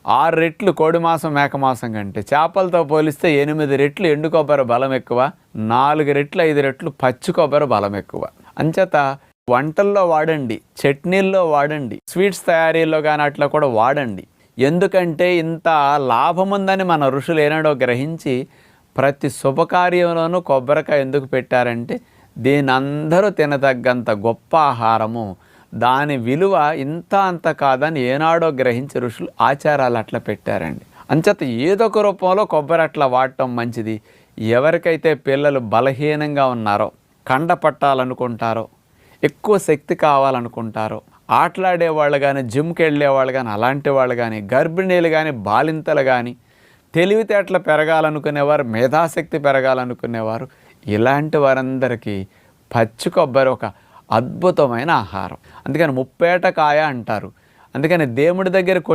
6 రెట్లు కోడి మాంసం మేక మాంసం కంటే, చేపలతో పోలిస్తే 8 రెట్లు ఎండు కొబ్బరి బలం ఎక్కువ, 4 రెట్లు 5 రెట్లు పచ్చి కొబ్బరి బలం ఎక్కువ. అంచేత వంటల్లో వాడండి, చట్నీల్లో వాడండి, స్వీట్స్ తయారీలో కానీ అట్లా కూడా వాడండి. ఎందుకంటే ఇంత లాభం ఉందని మన ఋషులు ఏనాడో గ్రహించి ప్రతి శుభకార్యంలోనూ కొబ్బరికాయ ఎందుకు పెట్టారంటే, దీని అందరూ తినదగ్గంత గొప్ప ఆహారము, దాని విలువ ఇంత అంత కాదని ఏనాడో గ్రహించి ఋషులు ఆచారాలు అట్లా పెట్టారండి. అంచేత ఏదో ఒక రూపంలో కొబ్బరి అట్లా వాడటం మంచిది. ఎవరికైతే పిల్లలు బలహీనంగా ఉన్నారో, కండ పట్టాలనుకుంటారో, ఎక్కువ శక్తి కావాలనుకుంటారో, ఆటలాడేవాళ్ళు కానీ, జిమ్కి వెళ్ళేవాళ్ళు కానీ, అలాంటి వాళ్ళు కానీ, గర్భిణీలు కానీ, బాలింతలు కానీ, తెలివితేటలు పెరగాలనుకునేవారు, మేధాశక్తి పెరగాలనుకునేవారు, ఇలాంటి వారందరికీ పచ్చి కొబ్బరి ఒక అద్భుతమైన ఆహారం. అందుకని ముప్పేట కాయ అంటారు. అందుకని దేవుడి దగ్గర కొట్టి